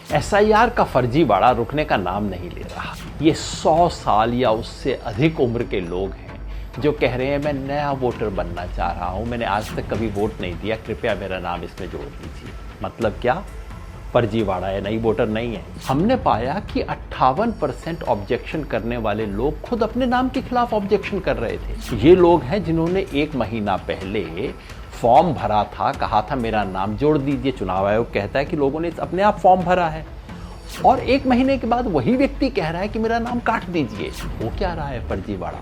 SIR का फर्जीवाड़ा रुकने का नाम नहीं ले रहा। ये 100 साल या उससे अधिक उम्र के लोग हैं जो कह रहे हैं मैं नया वोटर बनना चाह रहा हूं, मैंने आज तक कभी वोट नहीं दिया, कृपया मेरा नाम इसमें जोड़ दीजिए। मतलब क्या? फर्जीवाड़ा है, नई वोटर नहीं है। हमने पाया कि 58% ऑब्जेक्शन करने वाले लोग खुद अपने नाम के खिलाफ ऑब्जेक्शन कर रहे थे। ये लोग हैं जिन्होंने 1 महीना पहले फॉर्म भरा था, कहा था मेरा नाम जोड़ दीजिए। चुनाव आयोग कहता है कि लोगों ने अपने आप फॉर्म भरा है और 1 महीने के बाद वही व्यक्ति कह रहा है कि मेरा नाम काट दीजिए। वो क्या रहा है फर्जीवाड़ा?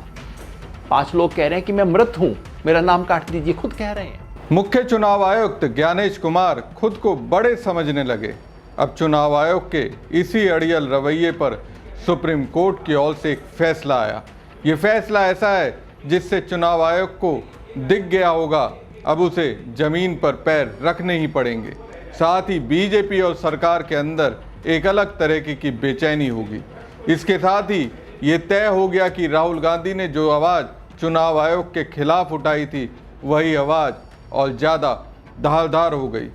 5 लोग कह रहे हैं कि मैं मृत हूं, मेरा नाम काट दीजिए, खुद कह रहे हैं। मुख्य चुनाव आयुक्त ज्ञानेश कुमार खुद को बड़े समझने लगे। अब चुनाव आयोग के इसी अड़ियल रवैये पर सुप्रीम कोर्ट की ओर से एक फैसला आया। ये फैसला ऐसा है जिससे चुनाव आयोग को दिख गया होगा अब उसे जमीन पर पैर रखने ही पड़ेंगे। साथ ही बीजेपी और सरकार के अंदर एक अलग तरह की बेचैनी होगी। इसके साथ ही ये तय हो गया कि राहुल गांधी ने जो आवाज़ चुनाव आयोग के खिलाफ उठाई थी वही आवाज़ और ज़्यादा धारदार हो गई।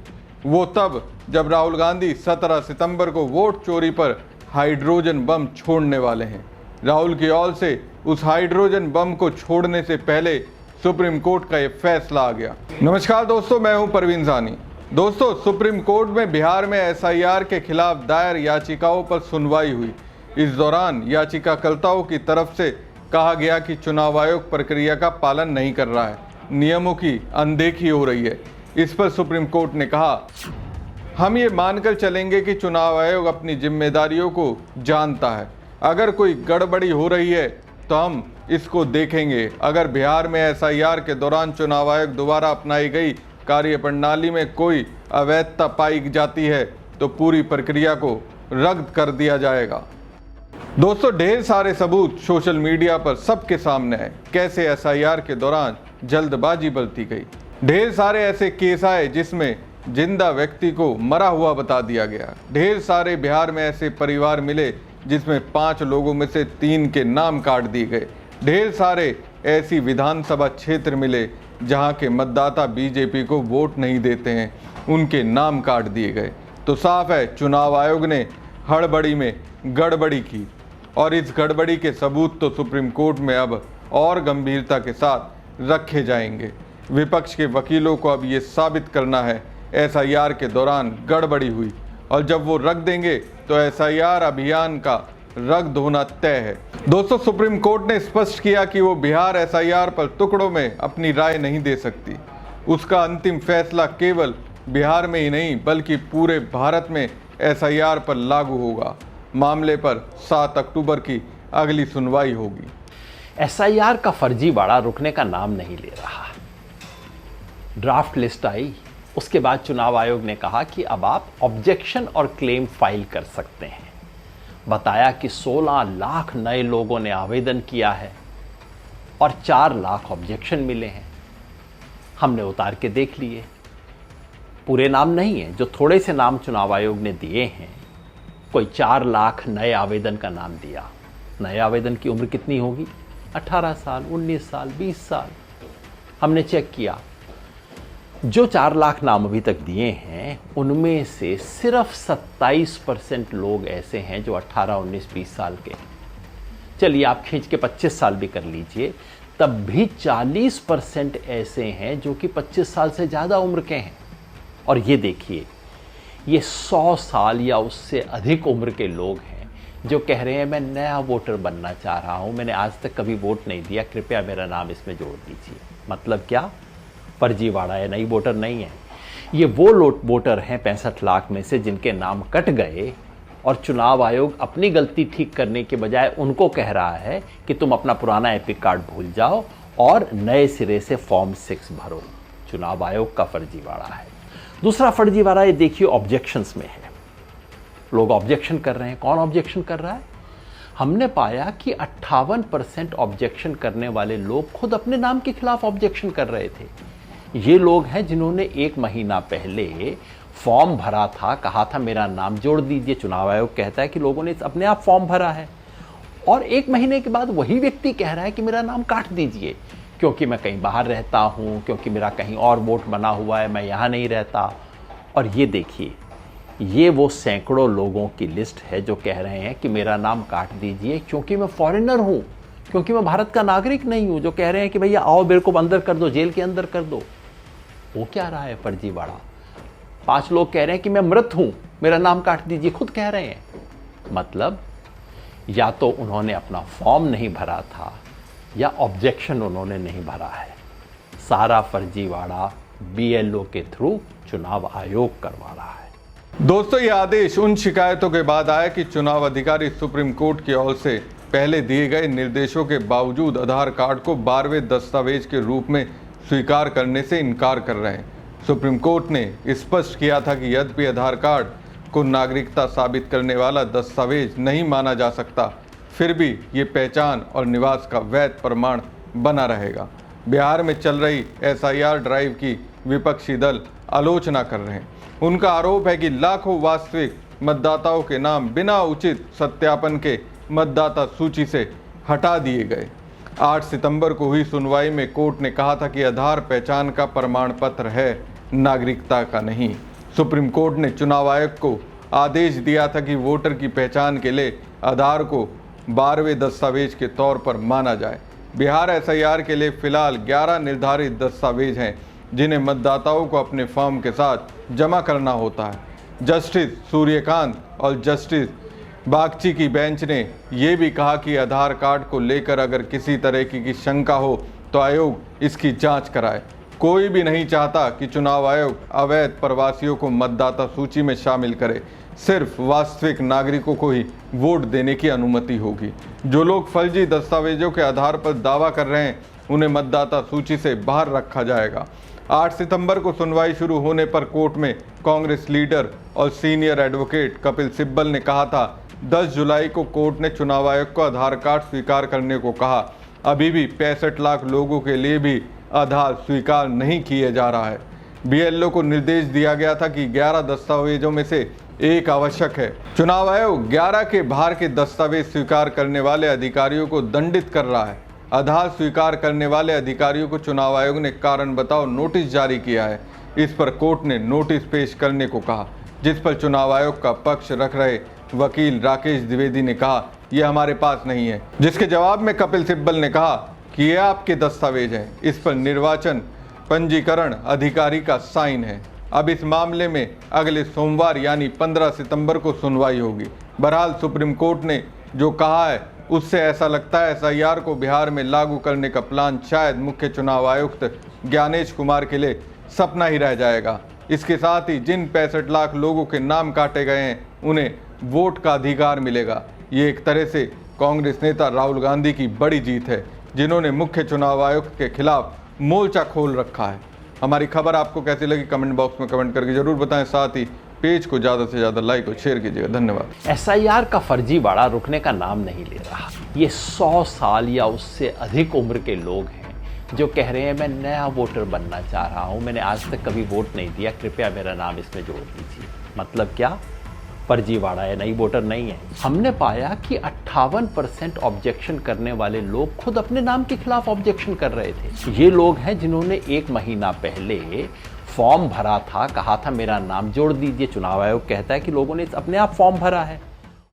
वो तब जब राहुल गांधी 17 सितंबर को वोट चोरी पर हाइड्रोजन बम छोड़ने वाले हैं। राहुल की ओर से उस हाइड्रोजन बम को छोड़ने से पहले सुप्रीम कोर्ट का ये फैसला आ गया। नमस्कार दोस्तों, मैं हूं परवीन सानी। दोस्तों, सुप्रीम कोर्ट में बिहार में एसआईआर के खिलाफ दायर याचिकाओं पर सुनवाई हुई। इस दौरान याचिकाकर्ताओं की तरफ से कहा गया कि चुनाव आयोग प्रक्रिया का पालन नहीं कर रहा है, नियमों की अनदेखी हो रही है। इस पर सुप्रीम कोर्ट ने कहा, हम ये मानकर चलेंगे कि चुनाव आयोग अपनी जिम्मेदारियों को जानता है। अगर कोई गड़बड़ी हो रही है तो हम इसको देखेंगे। अगर बिहार में एसआईआर के दौरान चुनाव आयोग द्वारा अपनाई गई कार्यप्रणाली में कोई अवैधता पाई जाती है तो पूरी प्रक्रिया को रद्द कर दिया जाएगा। दोस्तों, ढेर सारे सबूत सोशल मीडिया पर सबके सामने है कैसे एसआईआर के दौरान जल्दबाजी बरती गई। ढेर सारे ऐसे केस आए जिसमें जिंदा व्यक्ति को मरा हुआ बता दिया गया। ढेर सारे बिहार में ऐसे परिवार मिले जिसमें 5 लोगों में से 3 के नाम काट दिए गए। ढेर सारे ऐसी विधानसभा क्षेत्र मिले जहां के मतदाता बीजेपी को वोट नहीं देते हैं, उनके नाम काट दिए गए। तो साफ है चुनाव आयोग ने हड़बड़ी में गड़बड़ी की और इस गड़बड़ी के सबूत तो सुप्रीम कोर्ट में अब और गंभीरता के साथ रखे जाएंगे। विपक्ष के वकीलों को अब ये साबित करना है एसआईआर के दौरान गड़बड़ी हुई और जब वो रख देंगे तो एसआईआर अभियान का रद्द होना तय है। दोस्तों, सुप्रीम कोर्ट ने स्पष्ट किया कि वो बिहार एसआईआर पर टुकड़ों में अपनी राय नहीं दे सकती। उसका अंतिम फैसला केवल बिहार में ही नहीं बल्कि पूरे भारत में एसआईआर पर लागू होगा। मामले पर 7 अक्टूबर की अगली सुनवाई होगी। एसआईआर का फर्जीवाड़ा रुकने का नाम नहीं ले रहा। ड्राफ्ट लिस्ट आई, उसके बाद चुनाव आयोग ने कहा कि अब आप ऑब्जेक्शन और क्लेम फाइल कर सकते हैं। बताया कि 16 लाख नए लोगों ने आवेदन किया है और 4 लाख ऑब्जेक्शन मिले हैं। हमने उतार के देख लिए, पूरे नाम नहीं है, जो थोड़े से नाम चुनाव आयोग ने दिए हैं। कोई 4 लाख नए आवेदन का नाम दिया। नए आवेदन की उम्र कितनी होगी? 18 साल, 19 साल, 20 साल। हमने चेक किया, जो 4 लाख नाम अभी तक दिए हैं उनमें से सिर्फ 27% लोग ऐसे हैं जो 18, 19, 20 साल के। चलिए आप खींच के 25 साल भी कर लीजिए, तब भी 40% ऐसे हैं जो कि 25 साल से ज़्यादा उम्र के हैं। और ये देखिए, ये 100 साल या उससे अधिक उम्र के लोग हैं जो कह रहे हैं मैं नया वोटर बनना चाह रहा हूँ, मैंने आज तक कभी वोट नहीं दिया, कृपया मेरा नाम इसमें जोड़ दीजिए। मतलब क्या? फर्जीवाड़ा है, नई वोटर नहीं है। ये वो वोटर हैं 65 लाख में से जिनके नाम कट गए और चुनाव आयोग अपनी गलती ठीक करने के बजाय उनको कह रहा है कि तुम अपना पुराना एपिक कार्ड भूल जाओ और नए सिरे से फॉर्म 6 भरो। चुनाव आयोग का फर्जीवाड़ा है। दूसरा फर्जीवाड़ा ये देखिए ऑब्जेक्शंस में है। लोग ऑब्जेक्शन कर रहे हैं। कौन ऑब्जेक्शन कर रहा है? हमने पाया कि 58% ऑब्जेक्शन करने वाले लोग खुद अपने नाम के खिलाफ ऑब्जेक्शन कर रहे थे। ये लोग हैं जिन्होंने 1 महीना पहले फॉर्म भरा था, कहा था मेरा नाम जोड़ दीजिए। चुनाव आयोग कहता है कि लोगों ने अपने आप फॉर्म भरा है और 1 महीने के बाद वही व्यक्ति कह रहा है कि मेरा नाम काट दीजिए, क्योंकि मैं कहीं बाहर रहता हूँ, क्योंकि मेरा कहीं और वोट बना हुआ है, मैं यहाँ नहीं रहता। और ये देखिए, ये वो सैकड़ों लोगों की लिस्ट है जो कह रहे हैं कि मेरा नाम काट दीजिए क्योंकि मैं फॉरेनर हूं, क्योंकि मैं भारत का नागरिक नहीं हूं, जो कह रहे हैं कि भैया आओ मेरे को अंदर कर दो, जेल के अंदर कर दो। वो क्या रहा है फर्जीवाड़ा। 5 लोग कह रहे हैं कि मैं मृत हूं, मेरा नाम काट दीजिए, खुद कह रहे हैं। मतलब या तो उन्होंने अपना फॉर्म नहीं भरा था या ऑब्जेक्शन उन्होंने नहीं भरा है। सारा फर्जीवाड़ा बीएलओ के थ्रू चुनाव आयोग करवा रहा है। दोस्तों, यह आदेश उन शिकायतों के बाद आया कि चुनाव अधिकारी सुप्रीम कोर्ट की ओर से पहले दिए गए निर्देशों के बावजूद आधार कार्ड को 12वें दस्तावेज के रूप में स्वीकार करने से इनकार कर रहे हैं। सुप्रीम कोर्ट ने स्पष्ट किया था कि यद्यपि आधार कार्ड को नागरिकता साबित करने वाला दस्तावेज नहीं माना जा सकता, फिर भी ये पहचान और निवास का वैध प्रमाण बना रहेगा। बिहार में चल रही एसआईआर ड्राइव की विपक्षी दल आलोचना कर रहे हैं। उनका आरोप है कि लाखों वास्तविक मतदाताओं के नाम बिना उचित सत्यापन के मतदाता सूची से हटा दिए गए। 8 सितंबर को हुई सुनवाई में कोर्ट ने कहा था कि आधार पहचान का प्रमाण पत्र है, नागरिकता का नहीं। सुप्रीम कोर्ट ने चुनाव आयोग को आदेश दिया था कि वोटर की पहचान के लिए आधार को 12वें दस्तावेज के तौर पर माना जाए। बिहार एसआईआर के लिए फिलहाल 11 निर्धारित दस्तावेज हैं जिन्हें मतदाताओं को अपने फॉर्म के साथ जमा करना होता है। जस्टिस सूर्यकांत और जस्टिस बागची की बेंच ने यह भी कहा कि आधार कार्ड को लेकर अगर किसी तरह की शंका हो तो आयोग इसकी जांच कराए। कोई भी नहीं चाहता कि चुनाव आयोग अवैध प्रवासियों को मतदाता सूची में शामिल करे। सिर्फ वास्तविक नागरिकों को ही वोट देने की अनुमति होगी। जो लोग फर्जी दस्तावेजों के आधार पर दावा कर रहे हैं उन्हें मतदाता सूची से बाहर रखा जाएगा। 8 सितंबर को सुनवाई शुरू होने पर कोर्ट में कांग्रेस लीडर और सीनियर एडवोकेट कपिल सिब्बल ने कहा था 10 जुलाई को कोर्ट ने चुनाव आयोग को आधार कार्ड स्वीकार करने को कहा। अभी भी 65 लाख लोगों के लिए भी आधार स्वीकार नहीं किया जा रहा है। बीएलओ को निर्देश दिया गया था कि 11 दस्तावेजों में से एक आवश्यक है। चुनाव आयोग 11 के बाहर के दस्तावेज स्वीकार करने वाले अधिकारियों को दंडित कर रहा है। आधार स्वीकार करने वाले अधिकारियों को चुनाव आयोग ने कारण बताओ नोटिस जारी किया है। इस पर कोर्ट ने नोटिस पेश करने को कहा, जिस पर चुनाव आयोग का पक्ष रख रहे वकील राकेश द्विवेदी ने कहा यह हमारे पास नहीं है, जिसके जवाब में कपिल सिब्बल ने कहा कि ये आपके दस्तावेज हैं, इस पर निर्वाचन पंजीकरण अधिकारी का साइन है। अब इस मामले में अगले सोमवार यानी 15 सितंबर को सुनवाई होगी। बहरहाल सुप्रीम कोर्ट ने जो कहा है उससे ऐसा लगता है एसआईआर को बिहार में लागू करने का प्लान शायद मुख्य चुनाव आयुक्त ज्ञानेश कुमार के लिए सपना ही रह जाएगा। इसके साथ ही जिन 65 लाख लोगों के नाम काटे गए हैं उन्हें वोट का अधिकार मिलेगा। ये एक तरह से कांग्रेस नेता राहुल गांधी की बड़ी जीत है, जिन्होंने मुख्य चुनाव आयुक्त के खिलाफ मोर्चा खोल रखा है। हमारी खबर आपको कैसी लगी कमेंट बॉक्स में कमेंट करके जरूर बताएं। साथ ही पेज को ज़्यादा से ज़्यादा लाइक और शेयर कीजिएगा। धन्यवाद। एसआईआर का फर्जीवाड़ा रुकने का नाम नहीं ले रहा। ये 100 साल या उससे अधिक उम्र के लोग हैं जो कह रहे हैं मैं नया वोटर बनना चाह रहा हूँ, मैंने आज तक कभी वोट नहीं दिया, कृपया मेरा नाम इसमें जोड़ दीजिए। मतलब क्या? फर्जीवाड़ा है, नई वोटर नहीं है। हमने पाया कि 58% ऑब्जेक्शन करने वाले लोग खुद अपने नाम के खिलाफ ऑब्जेक्शन कर रहे थे। ये लोग हैं जिन्होंने 1 महीना पहले फॉर्म भरा था, कहा था मेरा नाम जोड़ दीजिए। चुनाव आयोग कहता है कि लोगों ने अपने आप फॉर्म भरा है।